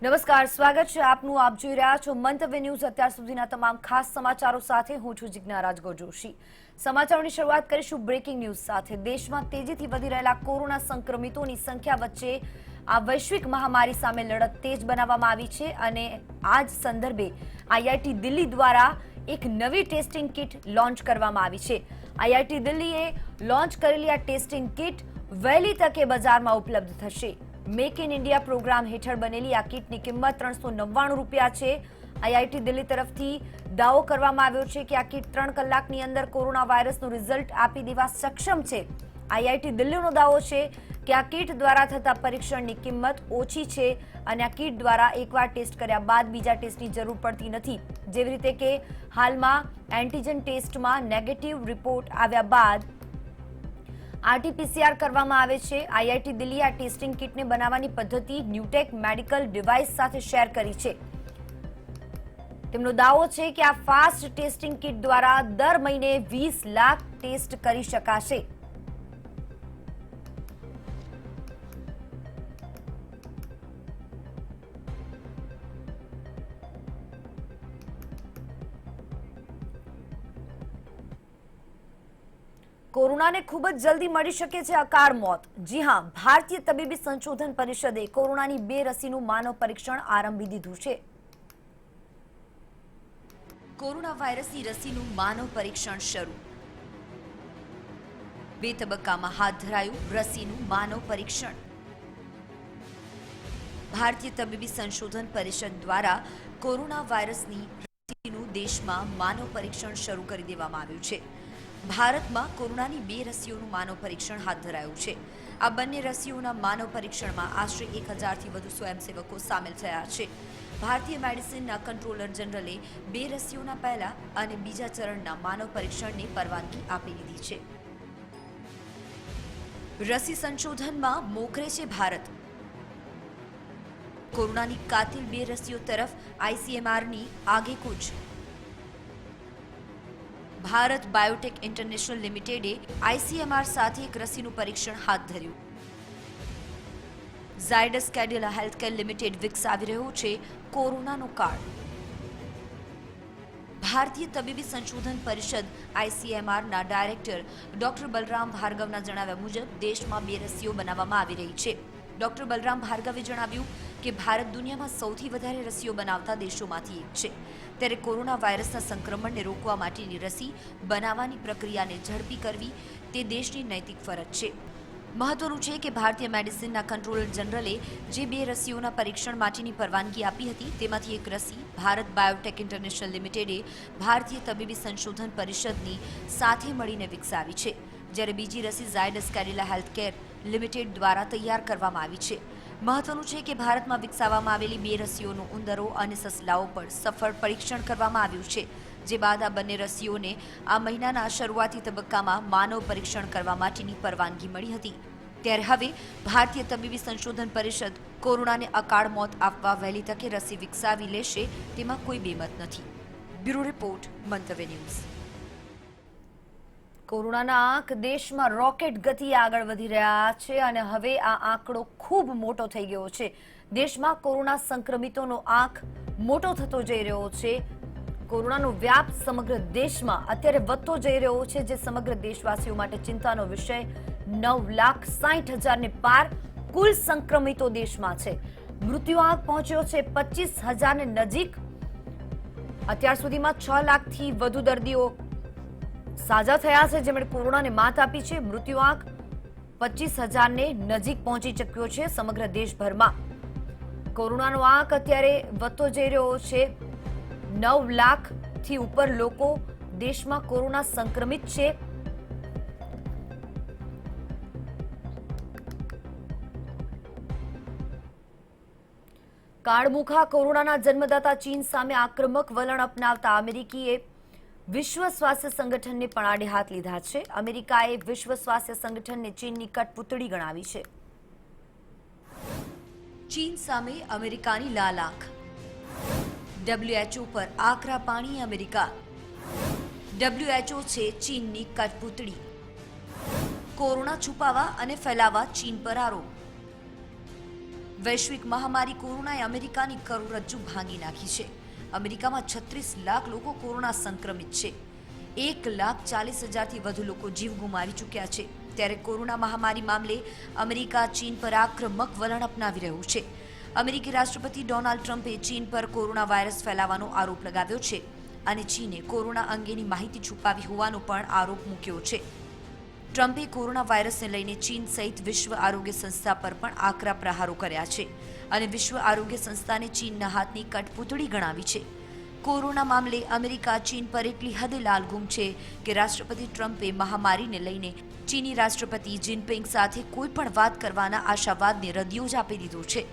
નમસ્કાર, સ્વાગત છે આપનું. આપ જોઈ રહ્યા છો મંતવ્ય ન્યૂઝ. અત્યાર સુધીના તમામ ખાસ સમાચારો સાથે હું છું જિજ્ઞા રાજગોર જોશી. સમાચારોની શરૂઆત કરીશું બ્રેકિંગ ન્યૂઝ સાથે. દેશમાં તેજીથી વધી રહેલા કોરોના સંક્રમિતોની સંખ્યા વચ્ચે આ વૈશ્વિક મહામારી સામે લડત તેજ બનાવવામાં આવી છે અને આ જ સંદર્ભે આઈઆઈટી દિલ્હી દ્વારા એક નવી ટેસ્ટિંગ કિટ લોન્ચ કરવામાં આવી છે. આઈઆઈટી દિલ્હીએ લોન્ચ કરેલી આ ટેસ્ટિંગ કિટ વહેલી તકે બજારમાં ઉપલબ્ધ થશે. મેક ઇન ઇન્ડિયા પ્રોગ્રામ હેઠળ બનેલી આ કિટની કિંમત 399 રૂપિયા છે. આઈઆઈટી દિલ્હી તરફથી દાવો કરવામાં આવ્યો છે કે આ કિટ 3 કલાકની અંદર કોરોના વાયરસનું રિઝલ્ટ આપી દેવા સક્ષમ છે. આઈઆઈટી દિલ્હીનો દાવો છે કે આ કિટ દ્વારા થતા પરીક્ષણની કિંમત ઓછી છે અને આ કિટ દ્વારા એકવાર ટેસ્ટ કર્યા બાદ બીજા ટેસ્ટની જરૂર પડતી નથી. જેવી રીતે કે હાલમાં એન્ટીજન ટેસ્ટમાં નેગેટિવ રિપોર્ટ આવ્યા બાદ આરટીપીસીઆર કરવામાં આવે છે. આઈઆઈટી દિલ્હી આ ટેસ્ટિંગ કિટને બનાવવાની પદ્ધતિ ન્યુટેક મેડિકલ ડિવાઇસ સાથે શેર કરી છે. તેમનો દાવો છે કે આ ફાસ્ટ ટેસ્ટિંગ કિટ દ્વારા દર મહિને 20 લાખ ટેસ્ટ કરી શકાશે. કોરોનાને ખૂબ જ જલ્દી મળી શકે છે અકાળ મોત. જી હા, ભારતીય તબીબી સંશોધન પરિષદે કોરોનાની 2 રસીનું માનવ પરીક્ષણ આરંભી દીધું છે. કોરોના વાયરસની રસીનું માનવ પરીક્ષણ શરૂ. 2 તબક્કામાં હાથ ધરાયું રસીનું માનવ પરીક્ષણ. ભારતીય તબીબી સંશોધન પરિષદ દ્વારા કોરોના વાયરસની રસીનું દેશમાં માનવ પરીક્ષણ શરૂ કરી દેવામાં આવ્યું છે. ભારતમાં કોરોનાની 2 રસીઓનું માનવ પરીક્ષણ હાથ ધરાયું છે. આ બંને રસીઓના માનવ પરીક્ષણમાં આશરે 1000થી વધુ સ્વયંસેવકો સામેલ થયા છે. ભારતીય મેડિસિનના કંટ્રોલર જનરલે 2 રસીઓના પહેલા અને બીજા ચરણના માનવ પરીક્ષણને પરવાનગી આપી દીધી છે. રસી સંશોધનમાં મોખરે છે ભારત. કોરોનાની કાતિલ 2 રસીઓ તરફ આઈસીએમઆરની આગેકૂચ. ભારત બાયોટેક ઇન્ટરનેશનલ લિમિટેડે આઈસીએમઆર સાથે એક રસીનું પરીક્ષણ હાથ ધર્યું. ઝાયડસ કેડિલા હેલ્થકેર લિમિટેડ વિકસાવી રહ્યો છે કોરોનાનો કાળ. ભારતીય તબીબી સંશોધન પરિષદ આઈસીએમઆરના ડાયરેક્ટર ડોક્ટર બલરામ ભાર્ગવના જણાવ્યા મુજબ દેશમાં 2 રસીઓ બનાવવામાં આવી રહી છે. ડોક્ટર બલરામ ભાર્ગવે જણાવ્યું કે ભારત દુનિયામાં સૌથી વધારે રસીઓ બનાવતા દેશોમાંથી એક છે. ત્યારે કોરોના વાયરસના સંક્રમણને રોકવા માટેની રસી બનાવવાની પ્રક્રિયાને ઝડપી કરવી તે દેશની નૈતિક ફરજ છે. મહત્વનું છે કે ભારતીય મેડિસિનના કંટ્રોલર જનરલે જે 2 રસીઓના પરીક્ષણ માટેની પરવાનગી આપી હતી તેમાંથી એક રસી ભારત બાયોટેક ઇન્ટરનેશનલ લિમિટેડે ભારતીય તબીબી સંશોધન પરિષદની સાથે મળીને વિકસાવી છે. જ્યારે બીજી રસી ઝાયડસ કેડિલા હેલ્થકેર લિમિટેડ દ્વારા તૈયાર કરવામાં આવી છે. મહત્વનું છે કે ભારતમાં વિકસાવવામાં આવેલી 2 રસીઓનું ઉંદરો અને સસલાઓ પર સફળ પરીક્ષણ કરવામાં આવ્યું છે. જે બાદ આ બંને રસીઓને આ મહિનાના શરૂઆતી તબક્કામાં માનવ પરીક્ષણ કરવા માટેની પરવાનગી મળી હતી. ત્યારે હવે ભારતીય તબીબી સંશોધન પરિષદ કોરોનાને અકાળ મોત આપવા વહેલી તકે રસી વિકસાવી લેશે તેમાં કોઈ બેમત નથી. બ્યુરો રિપોર્ટ, મંતવ્ય ન્યૂઝ. કોરોનાના આંક દેશમાં રોકેટ ગતિએ આગળ વધી રહ્યા છે અને હવે આ આંકડો ખૂબ મોટો થઈ ગયો છે. દેશમાં કોરોના સંક્રમિતોનો આંક મોટો થતો જઈ રહ્યો છે. કોરોનાનો વ્યાપ સમગ્ર દેશમાં અત્યારે વધતો જઈ રહ્યો છે, જે સમગ્ર દેશવાસીઓ માટે ચિંતાનો વિષય. 9,60,000 ને પાર કુલ સંક્રમિતો દેશમાં છે. મૃત્યુ આંક પહોંચ્યો છે 25,000 ને નજીક. અત્યાર સુધીમાં 6 લાખથી વધુ દર્દીઓ સાજા થયા છે, જેમણે કોરોનાને માત આપી છે. મૃત્યુ આંક 25,000 ને નજીક પહોંચી ચૂક્યો છે સમગ્ર દેશભરમાં. કોરોનાનો આંક અત્યારે વધતો જઈ રહ્યો છે. 9 લાખથી ઉપર લોકો દેશમાં કોરોના સંક્રમિત છે. કાળમુખા કોરોનાના જન્મદાતા ચીન સામે આક્રમક વલણ અપનાવતા અમેરિકીએ વિશ્વ સ્વાસ્થ્ય સંગઠનને પણ આડે હાથ લીધા છે. અમેરિકાએ વિશ્વ સ્વાસ્થ્ય સંગઠનને ચીનની કઠપૂતળી ગણાવી છે. ચીન સામે અમેરિકાની લાલ આંખ. WHO પર આકરા પાણી અમેરિકા. WHO છે ચીનની કઠપૂતળી. કોરોના છુપાવવા અને ફેલાવવા ચીન પર આરોપ. વૈશ્વિક મહામારી કોરોનાએ અમેરિકાની કરોડરજ્જુ ભાંગી નાખી છે. અમેરિકામાં 36 લાખ લોકો કોરોના સંક્રમિત છે. 1,40,000થી વધુ લોકો જીવ ગુમાવી ચૂક્યા છે. ત્યારે કોરોના મહામારી મામલે અમેરિકા ચીન પર આક્રમક વલણ અપનાવી રહ્યું છે. અમેરિકી રાષ્ટ્રપતિ ડોનાલ્ડ ટ્રમ્પે ચીન પર કોરોના વાયરસ ફેલાવાનો આરોપ લગાવ્યો છે અને ચીને કોરોના અંગેની માહિતી છુપાવી હોવાનો પણ આરોપ મૂક્યો છે. ટ્રમ્પે કોરોના વાયરસને લઈને ચીન સહિત વિશ્વ આરોગ્ય સંસ્થા પર પણ આકરા પ્રહારો કર્યા છે અને વિશ્વ આરોગ્ય સંસ્થાને ચીનના હાથની કઠપૂતળી ગણાવી છે. કોરોના મામલે અમેરિકા ચીન પર એટલી હદે લાલઘૂમ છે કે રાષ્ટ્રપતિ ટ્રમ્પે મહામારીને લઈને ચીની રાષ્ટ્રપતિ જિનપિંગ સાથે કોઈ પણ વાત કરવાના આશાવાદને રદિયો જ આપી દીધો છે.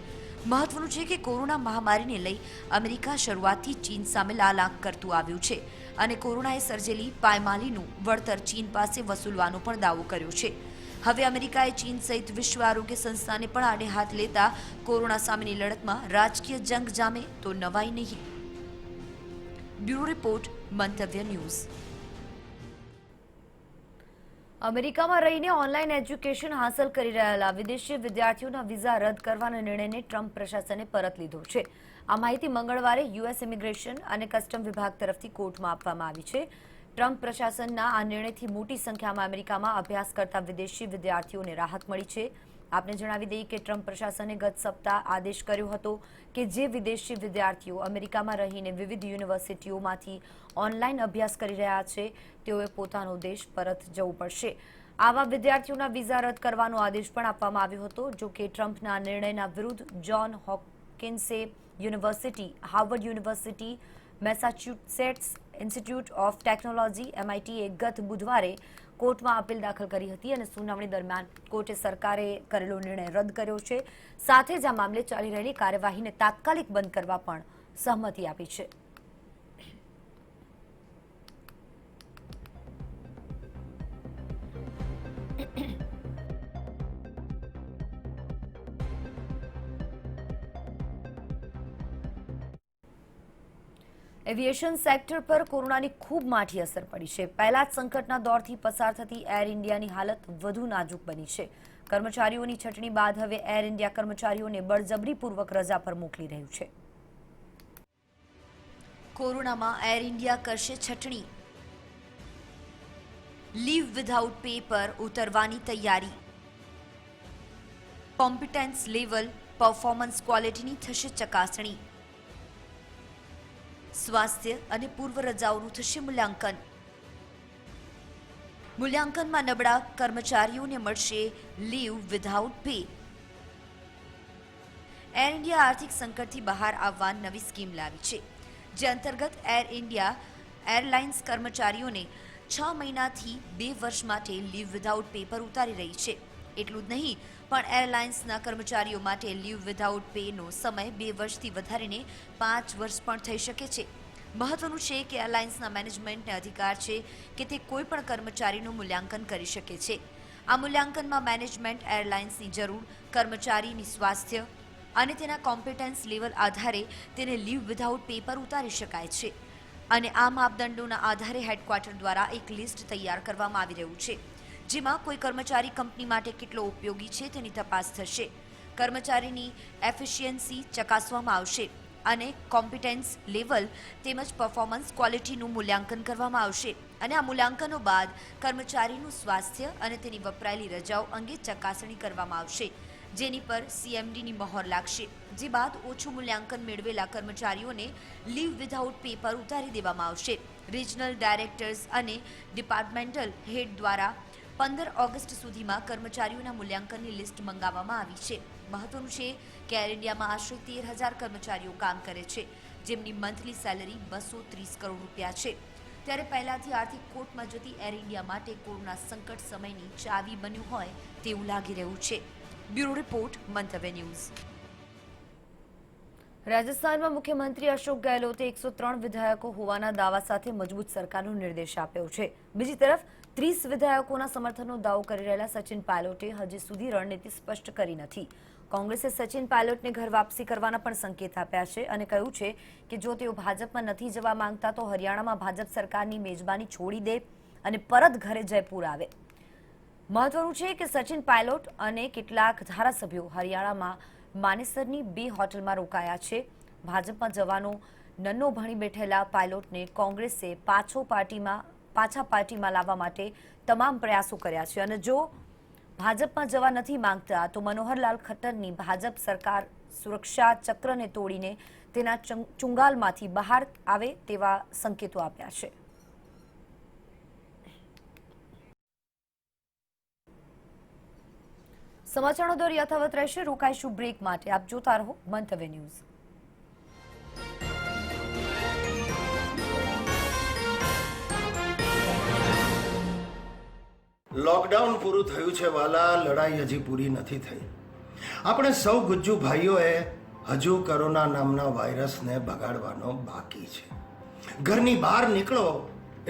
મહત્વનું છે કે કોરોના મહામારીને લઈ અમેરિકા શરૂઆતથી ચીન સામે લાલ આંખ કરતું આવ્યું છે અને કોરોનાએ સર્જેલી પાયમાલીનું વળતર ચીન પાસે વસૂલવાનો પણ દાવો કર્યો છે. હવે અમેરિકાએ ચીન સહિત વિશ્વ આરોગ્ય સંસ્થાને પણ આડે હાથ લેતા કોરોના સામેની લડતમાં રાજકીય જંગ જામે તો નવાઈ નહીં. બ્યુરો રિપોર્ટ, મંતવ્ય ન્યૂઝ. અમેરિકામાં રહીને ઓનલાઈન એજ્યુકેશન હાંસલ કરી રહેલા વિદેશી વિદ્યાર્થીઓના વિઝા રદ કરવાના નિર્ણયને ટ્રમ્પ પ્રશાસને પરત લીધો છે. આ માહિતી મંગળવારે યુએસ ઇમિગ્રેશન અને કસ્ટમ વિભાગ તરફથી કોર્ટમાં આપવામાં આવી છે. ટ્રમ્પ પ્રશાસનના આ નિર્ણયથી મોટી સંખ્યામાં અમેરિકામાં અભ્યાસ કરતા વિદેશી વિદ્યાર્થીઓને રાહત મળી છે. આપને જણાવી દઈએ કે ટ્રમ્પ પ્રશાસને ગત સપ્તાહ આદેશ કર્યો હતો કે જે વિદેશી વિદ્યાર્થીઓ અમેરિકામાં રહીને વિવિધ યુનિવર્સિટીઓમાંથી ઓનલાઈન અભ્યાસ કરી રહ્યા છે તેઓએ પોતાનો દેશ પરત જવું પડશે. આવા વિદ્યાર્થીઓના વિઝા રદ કરવાનો આદેશ પણ આપવામાં આવ્યો હતો. જો કે ટ્રમ્પના નિર્ણયના વિરુદ્ધ જ્હોન હોપકિન્સે university, Harvard university, Massachusetts institute of technology MITએ ગત બુધવારે કોર્ટમાં અપીલ દાખલ કરી હતી અને સુનાવણી દરમિયાન કોર્ટે સરકારે કરેલો નિર્ણય રદ કર્યો છે. સાથે જ આ મામલે ચાલી રહેલી કાર્યવાહીને તાત્કાલિક બંધ કરવા પણ સહમતિ આપી છે. એવિએશન સેક્ટર પર કોરોનાની ખૂબ માઠી અસર પડી છે. પહેલા જ સંકટના દોરથી પસાર થતી એર ઇન્ડિયાની હાલત વધુ નાજુક બની છે. કર્મચારીઓની છટણી બાદ હવે એર ઇન્ડિયા કર્મચારીઓને બળજબરીપૂર્વક રજા પર મોકલી રહ્યું છે. કોરોનામાં એર ઇન્ડિયા કરશે છટણી. લીવ વિધાઉટ પે પર ઉતરવાની તૈયારી. કોમ્પિટન્સ લેવલ, પરફોર્મન્સ ક્વોલિટીની થશે ચકાસણી. સ્વાસ્થ્ય અને પૂર્વ રજાઓનું થશે મૂલ્યાંકન. મૂલ્યાંકનમાં નબળા કર્મચારીઓને મળશે leave without pay. Air India આર્થિક સંકટથી બહાર આવવા નવી સ્કીમ લાવી છે, જે અંતર્ગત એર ઇન્ડિયા એરલાઇન્સ કર્મચારીઓને 6 મહિનાથી 2 વર્ષ માટે લીવ વિધાઉટ પે પર ઉતારી રહી છે. એટલું જ નહીં, પણ એરલાઇન્સના કર્મચારીઓ માટે લીવ વિધાઉટ પેનો સમય 2 વર્ષથી વધારીને 5 વર્ષ પણ થઈ શકે છે. મહત્વનું છે કે એરલાઇન્સના મેનેજમેન્ટને અધિકાર છે કે તે કોઈ પણ કર્મચારીનું મૂલ્યાંકન કરી શકે છે. આ મૂલ્યાંકનમાં મેનેજમેન્ટ એરલાઇન્સની જરૂર, કર્મચારીની સ્વાસ્થ્ય અને તેના કોમ્પિટન્સ લેવલ આધારે તેને લીવ વિધાઉટ પે પર ઉતારી શકાય છે. અને આ માપદંડોના આધારે હેડક્વાર્ટર દ્વારા એક લિસ્ટ તૈયાર કરવામાં આવી રહ્યું છે, જેમાં કોઈ કર્મચારી કંપની માટે કેટલો ઉપયોગી છે તેની તપાસ થશે. કર્મચારીની એફિશિયન્સી ચકાસવામાં આવશે અને કોમ્પિટન્સ લેવલ તેમજ પરફોર્મન્સ ક્વોલિટીનું મૂલ્યાંકન કરવામાં આવશે. અને આ મૂલ્યાંકનો બાદ કર્મચારીનું સ્વાસ્થ્ય અને તેની વપરાયેલી રજાઓ અંગે ચકાસણી કરવામાં આવશે, જેની પર CMDની મહોર લાગશે. જે બાદ ઓછું મૂલ્યાંકન મેળવેલા કર્મચારીઓને લીવ વિધાઉટ પે પર ઉતારી દેવામાં આવશે. રિજનલ ડાયરેક્ટર્સ અને ડિપાર્ટમેન્ટલ હેડ દ્વારા 15 ઓગસ્ટ સુધીમાં કર્મચારીઓના મૂલ્યાંકનની લિસ્ટ મંગાવવામાં આવી છે. મહત્વનું છે કે એર ઇન્ડિયામાં આશરે 13,000 કર્મચારીઓ કામ કરે છે, જેમની મંથલી સેલરી 230 કરોડ રૂપિયા છે. ત્યારે પહેલાથી આર્થિક ખોટમાં જતી એર ઇન્ડિયા માટે કોરોના સંકટ સમયની ચાવી બન્યું હોય તેવું લાગી રહ્યું છે. બ્યુરો રિપોર્ટ, મંતવ્ય ન્યૂઝ. રાજસ્થાનમાં મુખ્યમંત્રી અશોક ગેહલોતે 103 વિધાયકો હોવાના દાવા સાથે મજબૂત સરકારનો નિર્દેશ આપ્યો છે. બીજી તરફ 30 વિધાયકોના સમર્થનનો દાવો કરી રહેલા સચિન પાયલોટે હજી સુધી રણનીતિ સ્પષ્ટ કરી નથી. કોંગ્રેસે સચિન પાયલોટને ઘર વાપસી કરવાના પણ સંકેત આપ્યા છે અને કહ્યું છે કે જો તેઓ ભાજપમાં નથી જવા માંગતા તો હરિયાણામાં ભાજપ સરકારની મેજબાની છોડી દે અને પરત ઘરે જયપુર આવે. મહત્વનું છે કે સચિન પાયલોટ અને કેટલાક ધારાસભ્યો હરિયાણામાં માનેસરની 2 હોટલમાં રોકાયા છે. ભાજપમાં જવાનો નન્નો ભણી બેઠેલા પાયલોટને કોંગ્રેસે પાછા પાર્ટીમાં લાવવા માટે તમામ પ્રયાસો કર્યા છે અને જો ભાજપમાં જવા નથી માંગતા તો મનોહરલાલ ખટ્ટરની ભાજપ સરકાર સુરક્ષા ચક્રને તોડીને તેના ચુંગાલમાંથી બહાર આવે તેવા સંકેતો આપ્યા છે. સમાચારનો દોર યથાવત રહેશે. રોકાઈશું બ્રેક માટે. આપ જોતા રહો મંતવ્ય ન્યૂઝ. લોકડાઉન પૂરું થયું છે વાલા, લડાઈ હજી પૂરી નથી થઈ. આપણે સૌ ગુજ્જુ ભાઈઓએ હજુ કોરોના નામના વાયરસને ભગાડવાનો બાકી છે. ઘરની બહાર નીકળો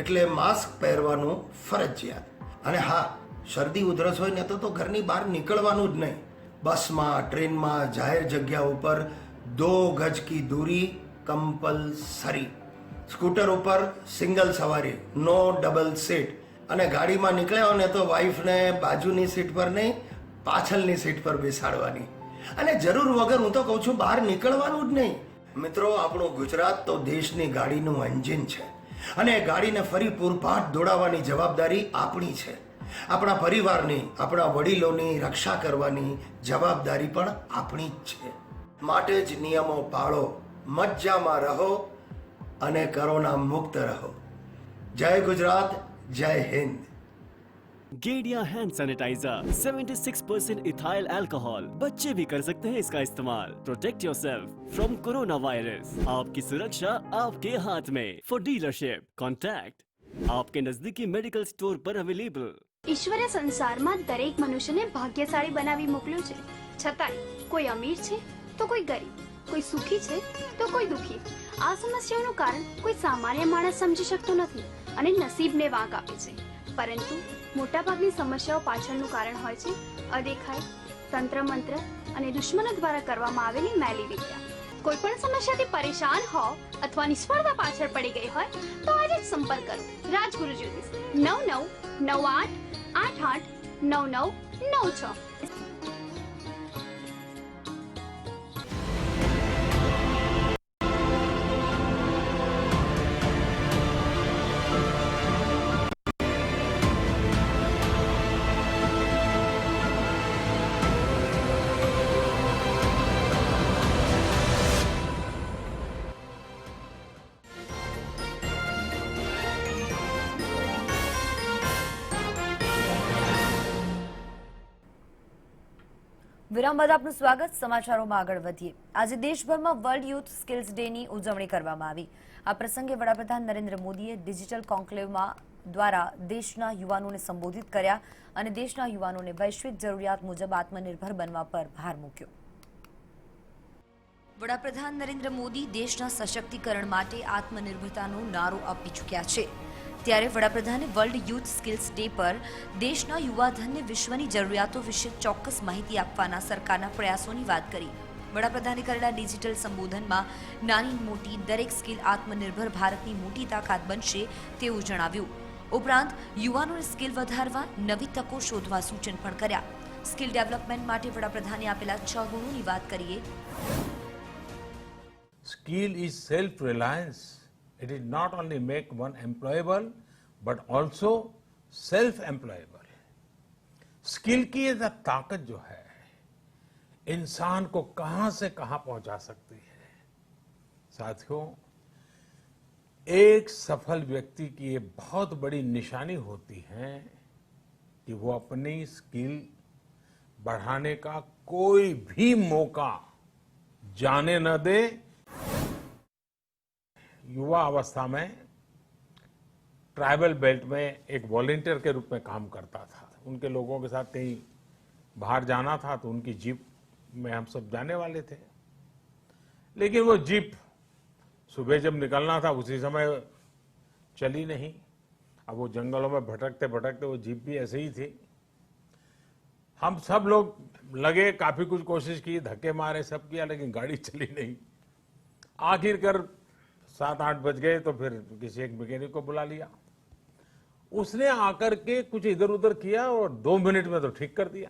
એટલે માસ્ક પહેરવાનું ફરજિયાત. અને હા, શરદી ઉધરસ હોય ને તો ઘરની બહાર નીકળવાનું જ નહીં. બસમાં, ટ્રેનમાં, જાહેર જગ્યા ઉપર 2 ગજ કી દૂરી કમ્પલસરી. સ્કૂટર ઉપર સિંગલ સવારી, નો ડબલ સીટ. અને ગાડીમાં નીકળ્યા ને તો વાઈફને બાજુની સીટ પર નહીં, પાછળની સીટ પર બેસાડવાની. અને જરૂર વગર હું તો કહું છું બહાર નીકળવાનું જ નહીં. મિત્રો, આપણું ગુજરાત તો દેશની ગાડીનું એન્જિન છે અને એ ગાડીને ફરી પૂરપાટ દોડાવવાની જવાબદારી આપણી છે. આપણા પરિવારની, આપણા વડીલોની રક્ષા કરવાની જવાબદારી પણ આપણી જ છે. માટે જ નિયમો પાળો, મજામાં રહો અને કોરોના મુક્ત રહો. જય ગુજરાત, जय हिंद. गेडिया हैंड सैनिटाइजर 76% इथाइल अल्कोहल. बच्चे भी कर सकते हैं इसका इस्तेमाल. Protect yourself from corona virus. आपकी सुरक्षा आपके हाथ में. फॉर डीलरशिप कॉन्टैक्ट आपके नजदीकी मेडिकल स्टोर पर अवेलेबल. ઈશ્વરે સંસારમાં દરેક મનુષ્યને ભાગ્યશાળી બનાવી મોકલ્યો છે. છતાંય કોઈ અમીર છે તો કોઈ ગરીબ, કોઈ સુખી છે તો કોઈ દુખી. આ સમસ્યાઓનું કારણ કોઈ સામાન્ય માણસ સમજી શકતો નથી અને નસીબને વાંક આપે છે. પરંતુ મોટાભાગની સમસ્યાઓ પાછળનું કારણ હોય છે અદેખાઈ, તંત્ર મંત્ર અને દુશ્મનો દ્વારા કરવામાં આવેલી મેલી વિદ્યા. કોઈ પણ સમસ્યાથી પરેશાન હો અથવા નિષ્ફળતા પાછળ પડી ગઈ હોય તો આજે જ સંપર્ક કરો રાજગુરુ જ્યોતિષ 9998889996. વિરામ બાદ આપનું સ્વાગત. સમાચારોમાં આગળ વધીએ. આજે દેશભરમાં વર્લ્ડ યુથ સ્કિલ્સ ડેની ઉજવણી કરવામાં આવી. આ પ્રસંગે વડાપ્રધાન નરેન્દ્ર મોદીએ ડિજિટલ કોન્ક્લેવમાં દ્વારા દેશના યુવાનોને સંબોધિત કર્યા અને દેશના યુવાનોને વૈશ્વિક જરૂરિયાત મુજબ આત્મનિર્ભર બનવા પર ભાર મૂક્યો. વડાપ્રધાન નરેન્દ્ર મોદી દેશના સશક્તિકરણ માટે આત્મનિર્ભરતાનો નારો આપી ચૂક્યા છે. ત્યારે વડાપ્રધાને વર્લ્ડ યુથ સ્કિલ્સ ડે પર દેશના યુવાધનને વિશ્વની જરૂરિયાતો વિશે ચોક્કસ માહિતી આપવાના સરકારના પ્રયાસોની વાત કરી. વડાપ્રધાને કરેલા ડિજિટલ સંબોધનમાં નાની મોટી દરેક સ્કિલ આત્મનિર્ભર ભારતની મોટી તાકાત બનશે તેવું જણાવ્યું. ઉપરાંત યુવાનોને સ્કિલ વધારવા, નવી તકો શોધવા સૂચન પણ કર્યા. સ્કિલ ડેવલપમેન્ટ માટે વડાપ્રધાને આપેલા 6 ગુણોની વાત કરીએ. Skill is self-reliance. It is not only make one employable, but also self-employable. Skill की ये ताकत जो है इंसान को कहां से कहां पहुंचा सकती है. साथियों, एक सफल व्यक्ति की ये बहुत बड़ी निशानी होती है कि वो अपनी स्किल बढ़ाने का कोई भी मौका जाने न दे. युवा अवस्था में ट्राइबल बेल्ट में एक वॉलंटियर के रूप में काम करता था. उनके लोगों के साथ कहीं बाहर जाना था तो उनकी जीप में हम सब जाने वाले थे. लेकिन वो जीप सुबह जब निकलना था उसी समय चली नहीं. अब वो जंगलों में भटकते भटकते वो जीप भी ऐसे ही थी. हम सब लोग लगे, काफी कुछ कोशिश की, धक्के मारे, सब किया, लेकिन गाड़ी चली नहीं. आखिरकार 7-8 बज गए तो फिर किसी एक मैकेनिक को बुला लिया. उसने आकर के कुछ इधर उधर किया और 2 मिनट में तो ठीक कर दिया।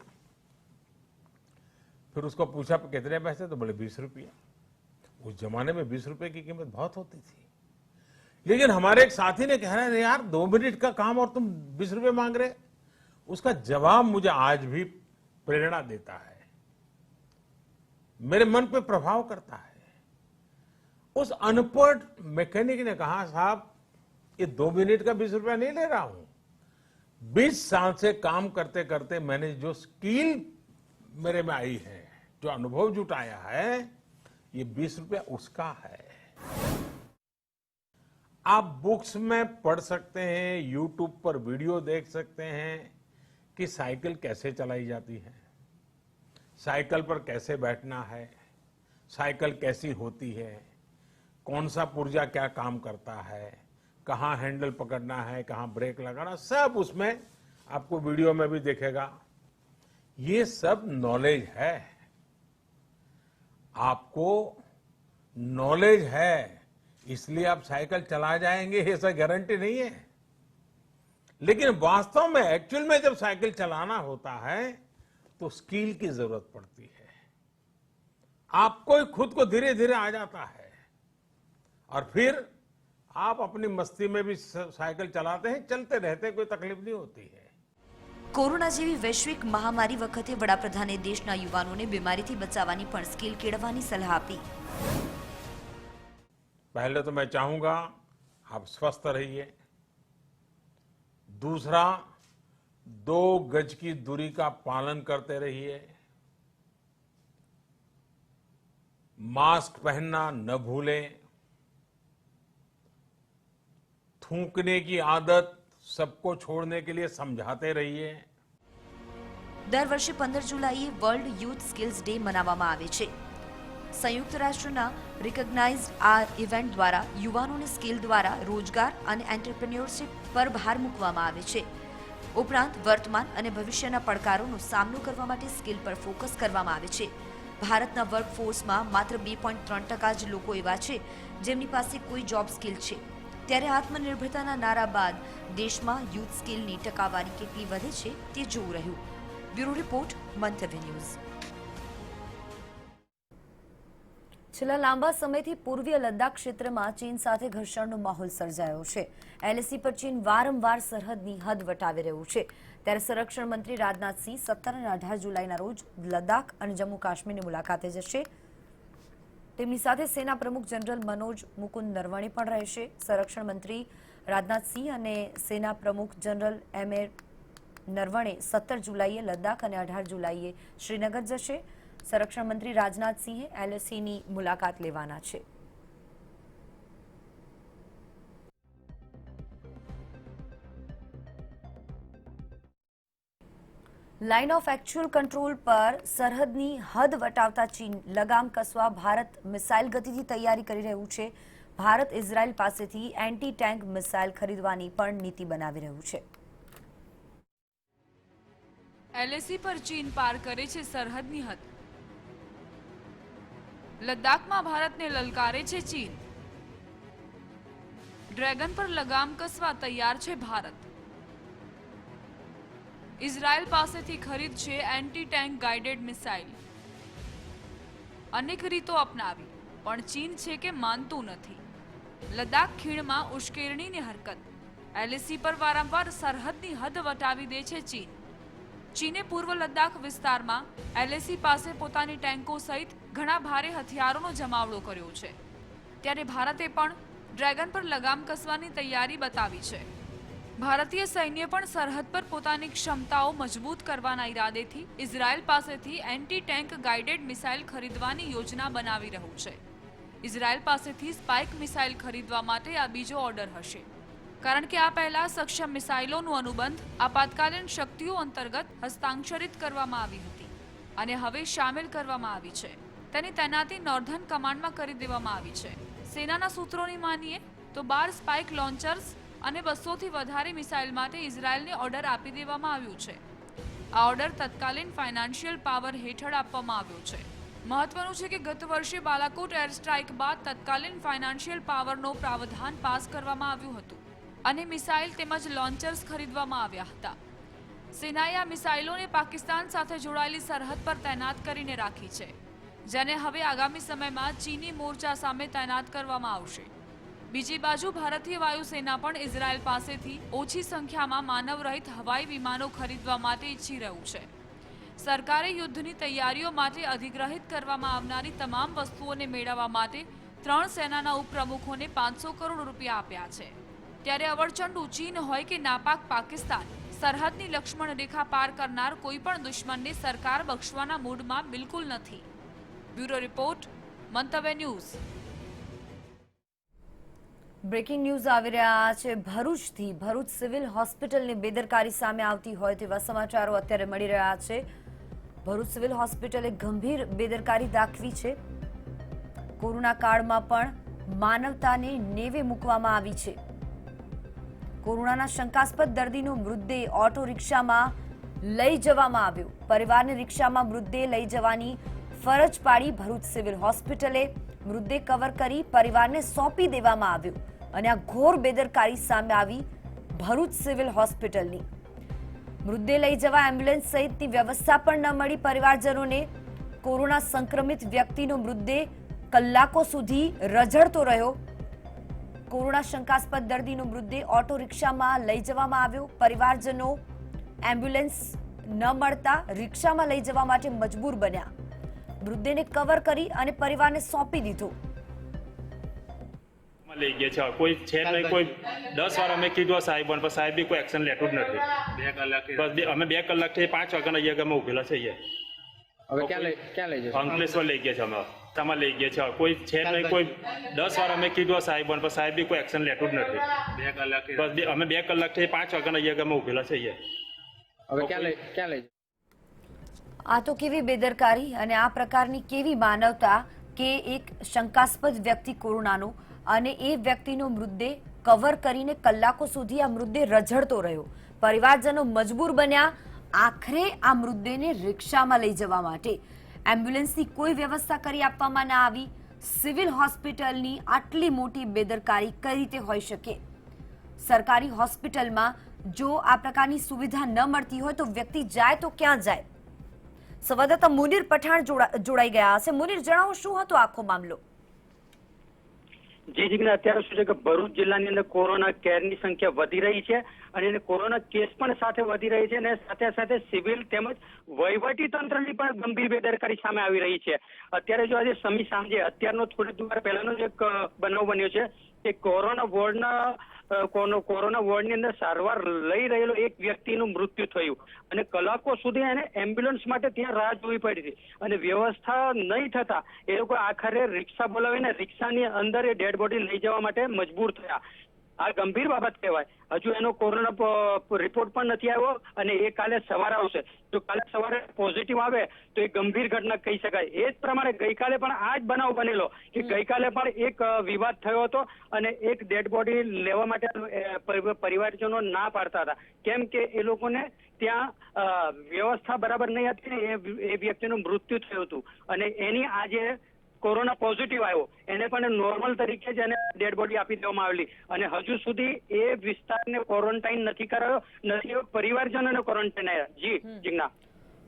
फिर उसको पूछा कितने पैसे, तो बोले 20 रुपया। उस जमाने में 20 रुपए की कीमत बहुत होती थी। लेकिन हमारे एक साथी ने कहा है यार 2 मिनट का काम और तुम 20 रुपए मांग रहे। उसका जवाब मुझे आज भी प्रेरणा देता है, मेरे मन पे प्रभाव करता है। उस अनपढ़ मैकेनिक ने कहा साहब ये 2 मिनट का 20 रुपया नहीं ले रहा हूं, 20 साल से काम करते करते मैंने जो स्किल मेरे में आई है, जो अनुभव जुटाया है, ये 20 रुपया उसका है। आप बुक्स में पढ़ सकते हैं, यूट्यूब पर वीडियो देख सकते हैं कि साइकिल कैसे चलाई जाती है, साइकिल पर कैसे बैठना है, साइकिल कैसी होती है, कौन सा पुर्जा क्या काम करता है, कहाँ हैंडल पकड़ना है, कहाँ ब्रेक लगाना, सब उसमें आपको वीडियो में भी दिखेगा। ये सब नॉलेज है। आपको नॉलेज है इसलिए आप साइकिल चला जाएंगे, ऐसा गारंटी नहीं है। लेकिन वास्तव में एक्चुअल में जब साइकिल चलाना होता है तो स्किल की जरूरत पड़ती है। आपको ही खुद को धीरे धीरे आ जाता है और फिर आप अपनी मस्ती में भी साइकिल चलाते हैं, चलते रहते हैं, कोई तकलीफ नहीं होती है। કોરોના જેવી વૈશ્વિક મહામારી વખતે વડાપ્રધાને દેશના યુવાનોને બીમારીથી બચાવવાની પણ સ્કિલ કેળવવાની સલાહ આપી। पहले तो मैं चाहूंगा आप स्वस्थ रहिए। दूसरा, 2 गज की दूरी का पालन करते रहिए। मास्क पहनना न भूलें। थूकने की आदत सबको छोड़ने के लिए समझाते रहिए। દર વર્ષે 15 જુલાઈએ વર્લ્ડ યુથ સ્કિલ્સ ડે મનાવવામાં આવે છે। સંયુક્ત રાષ્ટ્રના રિકગ્નાઇઝડ આ ઇવેન્ટ દ્વારા યુવાનોને સ્કિલ દ્વારા રોજગાર અને એન્ટરપ્રેન્યોરશિપ પર ભાર મૂકવામાં આવે છે। ઉપરાંત વર્તમાન અને ભવિષ્યના પડકારોનો સામનો કરવા માટે સ્કિલ પર ફોકસ કરવામાં આવે છે। ભારતના વર્કફોર્સમાં માત્ર 2.3% જ લોકો એવા છે જેમની પાસે કોઈ જોબ સ્કિલ છે। ત્યારે આત્મનિર્ભરતાના નારા બાદ દેશમાં યુથ સ્કિલની ટકાવારી કેટલી વધે છે તે જોવું રહ્યું। બ્યુરો રિપોર્ટ, મંતવ્ય ન્યૂઝ। છેલ્લા લાંબા સમયથી પૂર્વીય લદ્દાખ ક્ષેત્રમાં ચીન સાથે ઘર્ષણનો માહોલ સર્જાયો છે। એલએસી પર ચીન વારંવાર સરહદની હદ વટાવી રહ્યું છે। ત્યારે સંરક્ષણ મંત્રી રાજનાથ સિંહ 17 અને 18 જુલાઈના રોજ લદ્દાખ અને જમ્મુ કાશ્મીરની મુલાકાતે જશે। તેમની સાથે સેના પ્રમુખ જનરલ મનોજ મુકુંદ નરવણે પણ રહેશે। સંરક્ષણ મંત્રી રાજનાથ સિંહ અને સેના પ્રમુખ જનરલ એમ.એ. નરવણે 17 જુલાઈએ લદ્દાખ અને 18 જુલાઈએ શ્રીનગર જશે। સંરક્ષણ મંત્રી રાજનાથ સિંહે એલએસીની મુલાકાત લેવાના છે। લાઇન ઓફ એક્ચ્યુઅલ કંટ્રોલ પર સરહદની હદ વટાવતા ચીન લગામ કસવા ભારત મિસાઇલ ગતિથી તૈયારી કરી રહ્યું છે। ભારત ઇઝરાયલ પાસેથી એન્ટી ટેન્ક મિસાઇલ ખરીદવાની પણ નીતિ બનાવી રહ્યું છે। એલએસી પર ચીન પાર કરે છે સરહદની હદ। લદ્દાખમાં ભારતને લલકારે છે ચીન। ડ્રેગન પર લગામ કસવા તૈયાર છે ભારત। ઇઝરાયલ પાસેથી ખરીદ છે એન્ટી ટેન્ક ગાઇડેડ મિસાઇલ। અનેક રીતો અપનાવી પણ ચીન છે કે માનતું નથી। લદ્દાખ ખીણમાં ઉશ્કેરણીની હરકત। એલએસી પર વારંવાર સરહદની હદ વટાવી દે છે ચીન। ચીને પૂર્વ લદ્દાખ વિસ્તારમાં એલએસી પાસે પોતાની ટેન્કો સહિત ઘણા ભારે હથિયારોનો જમાવડો કર્યો છે। ત્યારે ભારતે પણ ડ્રેગન પર લગામ કસવાની તૈયારી બતાવી છે। ભારતીય સૈન્ય પણ સરહદ પર પોતાની ક્ષમતાઓ મજબૂત કરવાના ઈરાદેથી ઇઝરાયલ પાસેથી એન્ટી ટેન્ક ગાઇડેડ મિસાઇલ ખરીદવાની યોજના બનાવી રહ્યું છે। ઇઝરાયલ પાસેથી સ્પાઇક મિસાઇલ ખરીદવા માટે આ બીજો ઓર્ડર હશે, કારણ કે આ પહેલા સક્ષમ મિસાઇલોનું અનુબંધ આપાતકાલીન શક્તિઓ અંતર્ગત હસ્તાક્ષરિત કરવામાં આવી હતી અને હવે સામેલ કરવામાં આવી છે। તેની તૈનાતી નોર્ધન કમાન્ડમાં કરી દેવામાં આવી છે। સેનાના સૂત્રોની માનીએ તો 12 સ્પાઇક લોન્ચર્સ અને 200થી વધારે મિસાઇલ માટે ઇઝરાયલને ઓર્ડર આપી દેવામાં આવ્યું છે। આ ઓર્ડર તત્કાલીન ફાઇનાન્શિયલ પાવર હેઠળ આપવામાં આવ્યો છે। મહત્વનું છે કે ગત વર્ષે બાલાકોટ એર સ્ટ્રાઇક બાદ તત્કાલીન ફાઇનાન્શિયલ પાવરનો પ્રાવધાન પાસ કરવામાં આવ્યું હતું। અને મિસાઇલ તેમજ લોન્ચર્સ ખરીદવામાં આવ્યા હતા. સેનાએ આ મિસાઇલોને પાકિસ્તાન સાથે જોડાયેલી સરહદ પર તૈનાત કરીને રાખી છે, જેને હવે આગામી સમયમાં ચીની મોરચા સામે તૈનાત કરવામાં આવશે. બીજી બાજુ ભારતીય વાયુસેના પણ ઇઝરાયલ પાસેથી ઓછી સંખ્યામાં માનવરહિત હવાઈ વિમાનો ખરીદવા માટે ઈચ્છી રહ્યું છે. સરકારે યુદ્ધની તૈયારીઓ માટે અધિગ્રહિત કરવામાં આવનારી તમામ વસ્તુઓને મેળવવા માટે 3 સેનાના ઉપપ્રમુખોને 500 કરોડ રૂપિયા આપ્યા છે. ત્યારે અવળચંડુ ચીન હોય કે નાપાક પાકિસ્તાન, સરહદની લક્ષ્મણ રેખા પાર કરનાર કોઈ પણ દુશ્મનને સરકાર બક્ષવાના મૂડમાં બિલકુલ નથી. બ્યુરો રિપોર્ટ, મંતવ્ય ન્યૂઝ. બ્રેકિંગ ન્યૂઝ આવી રહ્યા છે ભરૂચથી. ભરૂચ સિવિલ હોસ્પિટલની બેદરકારી સામે આવતી હોય તેવા સમાચારો અત્યારે મળી રહ્યા છે. ભરૂચ સિવિલ હોસ્પિટલે ગંભીર બેદરકારી દાખવી છે. કોરોના કાળમાં પણ માનવતાને નેવે મૂકવામાં આવી છે. કોરોનાના શંકાસ્પદ દર્દીનો મૃતદેહ ઓટો રિક્ષામાં લઈ જવામાં આવ્યો. પરિવારને રિક્ષામાં મૃતદેહ લઈ જવાની ફરજ પાડી ભરૂચ સિવિલ હોસ્પિટલે મૃતદેહ કવર કરી પરિવારને સોંપી દેવામાં આવ્યો અને આ ઘોર બેદરકારી સામે આવી ભરૂચ સિવિલ હોસ્પિટલની. મૃતદેહ લઈ જવા એમ્બ્યુલન્સ સહિતની વ્યવસ્થા પણ ન મળી પરિવારજનોને. કોરોના સંક્રમિત વ્યક્તિનો મૃતદેહ કલાકો સુધી રઝળતો રહ્યો. કોરોના શંકાસ્પદ દર્દીનો મૃતદેહ ઓટો રિક્ષામાં લઈ જવામાં આવ્યો. પરિવારજનો એમ્બ્યુલન્સ ન મળતા રિક્ષામાં લઈ જવા માટે મજબૂર બન્યા. મૃતદેહને કવર કરી અને પરિવારને સોંપી દીધો. લઈ ગયા છે કોઈ છે નહીં. કોઈ 10 વાર અમે કીધું સાહેબ પણ સાહેબ બી કોઈ એક્શન લેતું જ નથી. 2 કલાક બસ અમે 2 કલાકથી 5 વાગ્યાના અહીંયા અમે ઉભેલા છે. હવે ક્યાં લઈ જશે? અંકલેશ્વર લઈ ગયા છે અમે. તમારે લઈ ગયા છે કોઈ છે નહીં. કોઈ 10 વાર અમે કીધું સાહેબ પણ સાહેબ બી કોઈ એક્શન લેતું જ નથી. 2 કલાક બસ અમે 2 કલાકથી 5 વાગ્યાના અહીંયા અમે ઉભેલા છે. હવે ક્યાં લઈ આ તો કેવી બેદરકારી અને આ પ્રકારની કેવી માનવતા કે એક શંકાસ્પદ વ્યક્તિ કોરોનાનો અને એ વ્યક્તિનો મૃતદેહ કવર કરીને કલાકો સુધી આ મૃતદેહ રઝળતો રહ્યો. પરિવારજનો મજબૂર બન્યા આખરે આ મૃતદેહને રિક્ષામાં લઈ જવા માટે. એમ્બ્યુલન્સની કોઈ વ્યવસ્થા કરી આપવામાં ના આવી. સિવિલ હોસ્પિટલની આટલી મોટી બેદરકારી કઈ રીતે હોઈ શકે? સરકારી હોસ્પિટલમાં જો આ પ્રકારની સુવિધા ન મળતી હોય તો વ્યક્તિ જાય તો ક્યાં જાય? સંવાદદાતા મુનીર પઠાણ જોડાઈ ગયા હશે. મુનીર, જણાવો શું હતો આખો મામલો? જી જીગ્ના, અત્યારે શું છે કે ભરૂચ જિલ્લાની અંદર કોરોના કેરની સંખ્યા વધી રહી છે અને કોરોના કેસ પણ સાથે વધી રહી છે અને સાથે સાથે સિવિલ તેમજ વહીવટી તંત્રની પણ ગંભીર બેદરકારી સામે આવી રહી છે. અત્યારે જો આજે સાંજે અત્યારનો થોડી વાર પહેલાનો જ એક બનાવ બન્યો છે કે કોરોના વોર્ડની અંદર સારવાર લઈ રહેલો એક વ્યક્તિનું મૃત્યુ થયું અને કલાકો સુધી એને એમ્બ્યુલન્સ માટે ત્યાં રાહ જોવી પડી હતી અને વ્યવસ્થા નહીં થતા એ લોકો આખરે રિક્ષા બોલાવીને રિક્ષાની અંદર એ ડેડ બોડી લઈ જવા માટે મજબૂર થયા. આ ગંભીર બાબત કહેવાય. હજુ એનો કોરોના રિપોર્ટ પણ નથી આવ્યો અને એ કાલે સવારે આવશે. જો કાલે સવારે પોઝિટિવ આવે તો એ ગંભીર ઘટના કહી શકાય. એ જ પ્રમાણે ગઈકાલે પણ આ જ બનાવ બનેલો કે ગઈકાલે પણ એક વિવાદ થયો હતો અને એક ડેડ બોડી લેવા માટે પરિવારજનો ના પાડતા હતા. કેમ કે એ લોકોને ત્યાં વ્યવસ્થા બરાબર નહીં હતી ને એ વ્યક્તિનું મૃત્યુ થયું હતું અને એની આજે કોરોના પોઝિટિવ આવ્યો એને પણ નોર્મલ તરીકે જ એને ડેડ બોડી આપી દેવામાં આવેલી અને હજુ સુધી એ વિસ્તારને ક્વોરન્ટાઇન નથી કરાયો, નથી પરિવારજનોને ક્વોરન્ટાઇન આવ્યા. જી જીજ્ઞા.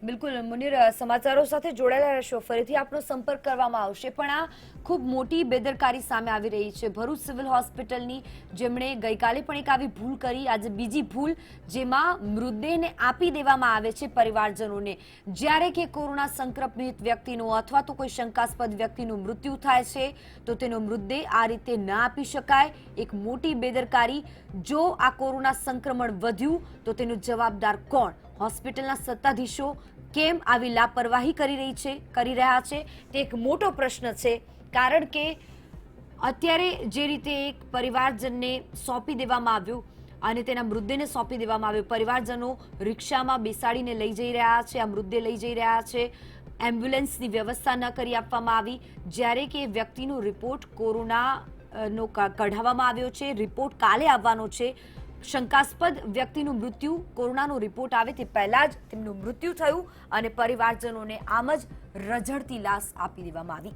બિલકુલ મુનીર, સમાચારો સાથે જોડાયેલા રહેશો. ફરીથી આપનો સંપર્ક કરવામાં આવશે. પણ આ ખૂબ મોટી બેદરકારી સામે આવી રહી છે ભરૂચ સિવિલ હોસ્પિટલની, જેમણે ગઈકાલે પણ એક આવી ભૂલ કરી, આજે બીજી ભૂલ, જેમાં મૃતદેહને આપી દેવામાં આવે છે પરિવારજનોને. જ્યારે કે કોરોના સંક્રમિત વ્યક્તિનો અથવા તો કોઈ શંકાસ્પદ વ્યક્તિનું મૃત્યુ થાય છે તો તેનો મૃતદેહ આ રીતે ના આપી શકાય. એક મોટી બેદરકારી. જો આ કોરોના સંક્રમણ વધ્યું તો તેનો જવાબદાર કોણ? હોસ્પિટલના સત્તાધીશો કેમ આવી લાપરવાહી કરી રહ્યા છે તે એક મોટો પ્રશ્ન છે. કારણ કે અત્યારે જે રીતે એક પરિવારજનને સોંપી દેવામાં આવ્યું અને તેના મૃતદેહને સોંપી દેવામાં આવ્યો, પરિવારજનો રિક્ષામાં બેસાડીને લઈ જઈ રહ્યા છે, આ મૃતદેહ લઈ જઈ રહ્યા છે, એમ્બ્યુલન્સની વ્યવસ્થા ન કરી આપવામાં આવી. જ્યારે કે વ્યક્તિનો રિપોર્ટ કોરોનાનો કઢાવવામાં આવ્યો છે, રિપોર્ટ કાલે આવવાનો છે. શંકાસ્પદ વ્યક્તિનું મૃત્યુ, કોરોનાનો રિપોર્ટ આવે તે પહેલા જ તેમનું મૃત્યુ થયું અને પરિવારજનોને આમ જ રઝળતી લાશ આપી દેવામાં આવી.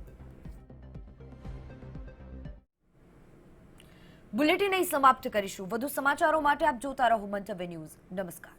બુલેટિન અહીં સમાપ્ત કરીશું. વધુ સમાચારો માટે આપ જોતા રહો મંતવ્ય ન્યૂઝ. નમસ્કાર.